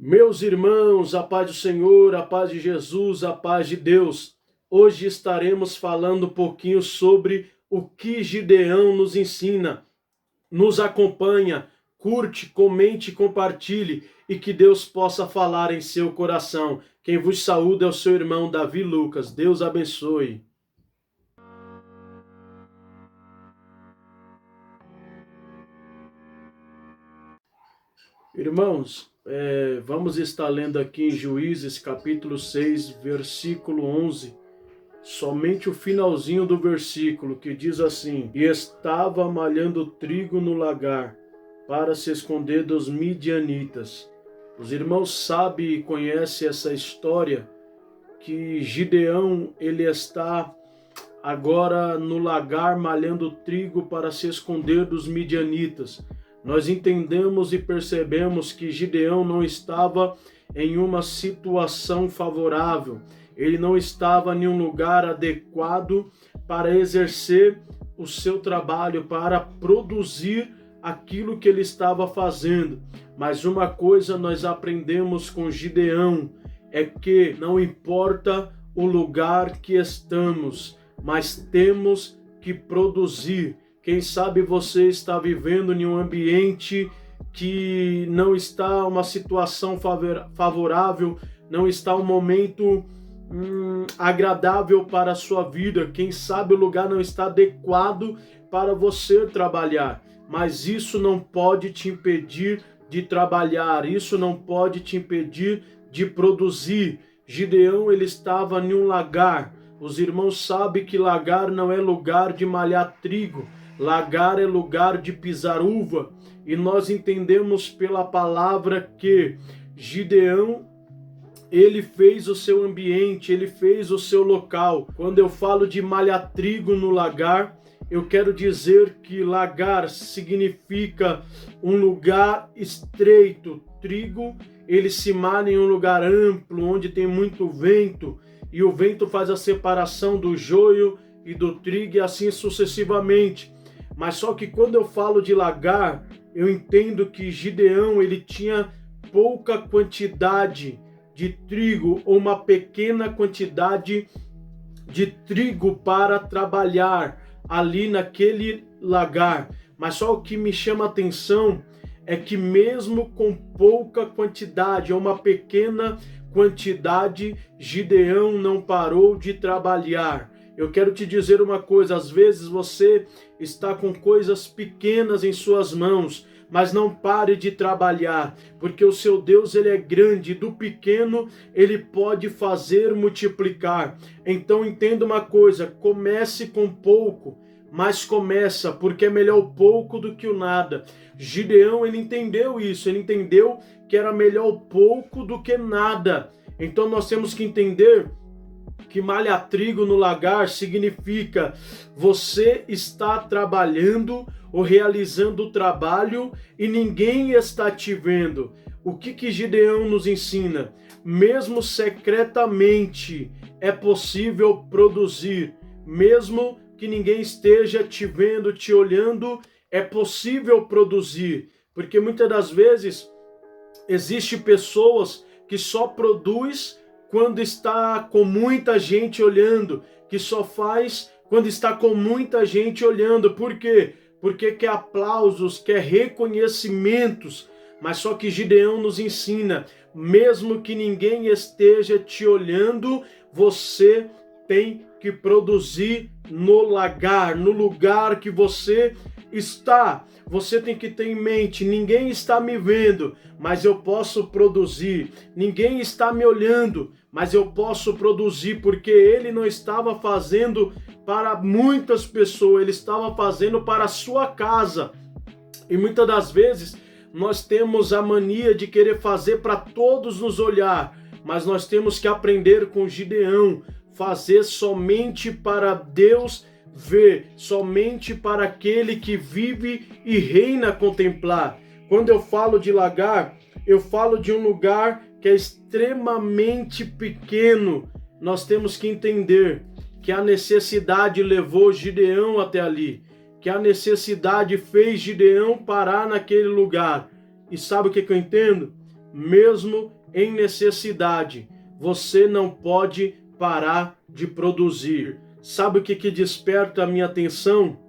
Meus irmãos, a paz do Senhor, a paz de Jesus, a paz de Deus. Hoje estaremos falando um pouquinho sobre o que Gideão nos ensina. Nos acompanha, curte, comente, compartilhe e que Deus possa falar em seu coração. Quem vos saúda é o seu irmão Davi Lucas. Deus abençoe. Irmãos, vamos estar lendo aqui em Juízes capítulo 6, versículo 11, somente o finalzinho do versículo, que diz assim: E estava malhando trigo no lagar, para se esconder dos midianitas. Os irmãos sabem e conhecem essa história, que Gideão, ele está agora no lagar malhando trigo para se esconder dos midianitas. Nós entendemos e percebemos que Gideão não estava em uma situação favorável. Ele não estava em um lugar adequado para exercer o seu trabalho, para produzir aquilo que ele estava fazendo. Mas uma coisa nós aprendemos com Gideão é que não importa o lugar que estamos, mas temos que produzir. Quem sabe você está vivendo em um ambiente que não está uma situação favorável, não está um momento agradável para a sua vida. Quem sabe o lugar não está adequado para você trabalhar, mas isso não pode te impedir de trabalhar, isso não pode te impedir de produzir. Gideão, ele estava em um lagar. Os irmãos sabem que lagar não é lugar de malhar trigo, lagar é lugar de pisar uva, e nós entendemos pela palavra que Gideão, ele fez o seu ambiente, ele fez o seu local. Quando eu falo de malhar trigo no lagar, eu quero dizer que lagar significa um lugar estreito. Trigo, ele se malha em um lugar amplo, onde tem muito vento, e o vento faz a separação do joio e do trigo e assim sucessivamente. Mas só que quando eu falo de lagar, eu entendo que Gideão, ele tinha pouca quantidade de trigo, ou uma pequena quantidade de trigo para trabalhar ali naquele lagar. Mas só o que me chama a atenção é que mesmo com pouca quantidade, ou uma pequena quantidade, Gideão não parou de trabalhar. Eu quero te dizer uma coisa, às vezes você está com coisas pequenas em suas mãos, mas não pare de trabalhar, porque o seu Deus, ele é grande, do pequeno ele pode fazer multiplicar. Então entenda uma coisa, comece com pouco, mas começa, porque é melhor o pouco do que o nada. Gideão, ele entendeu isso, ele entendeu que era melhor o pouco do que nada. Então nós temos que entender que malhar trigo no lagar significa você está trabalhando ou realizando o trabalho e ninguém está te vendo. O que Gideão nos ensina? Mesmo secretamente é possível produzir, mesmo que ninguém esteja te vendo, te olhando, é possível produzir, porque muitas das vezes existem pessoas que só produz quando está com muita gente olhando, que só faz quando está com muita gente olhando. Por quê? Porque quer aplausos, quer reconhecimentos. Mas só que Gideão nos ensina, mesmo que ninguém esteja te olhando, você tem que produzir no lagar, no lugar que você está. Você tem que ter em mente, ninguém está me vendo, mas eu posso produzir. Ninguém está me olhando, mas eu posso produzir, porque ele não estava fazendo para muitas pessoas, ele estava fazendo para a sua casa. E muitas das vezes nós temos a mania de querer fazer para todos nos olhar, mas nós temos que aprender com Gideão, fazer somente para Deus ver, somente para aquele que vive e reina a contemplar. Quando eu falo de lagar, eu falo de um lugar que é extremamente pequeno. Nós temos que entender que a necessidade levou Gideão até ali, que a necessidade fez Gideão parar naquele lugar. E sabe o que eu entendo? mesmo em necessidade, você não pode parar de produzir. Sabe o que desperta a minha atenção?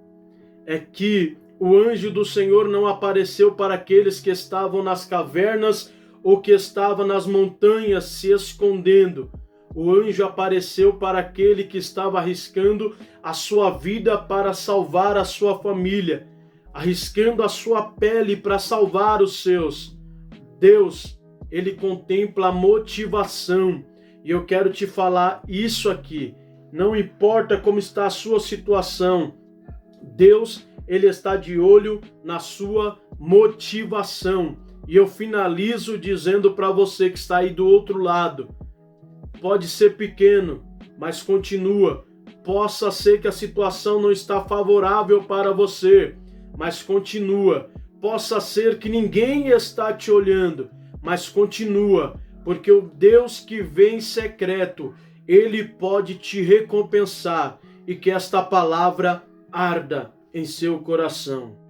É que o anjo do Senhor não apareceu para aqueles que estavam nas cavernas ou que estavam nas montanhas se escondendo. O anjo apareceu para aquele que estava arriscando a sua vida para salvar a sua família, arriscando a sua pele para salvar os seus. Deus, ele contempla a motivação. E eu quero te falar isso aqui. Não importa como está a sua situação, Deus, ele está de olho na sua motivação. E eu finalizo dizendo para você que está aí do outro lado, pode ser pequeno, mas continua. Possa ser que a situação não está favorável para você, mas continua. Possa ser que ninguém está te olhando, mas continua, porque o Deus que vê em secreto, ele pode te recompensar, e que esta palavra arda em seu coração.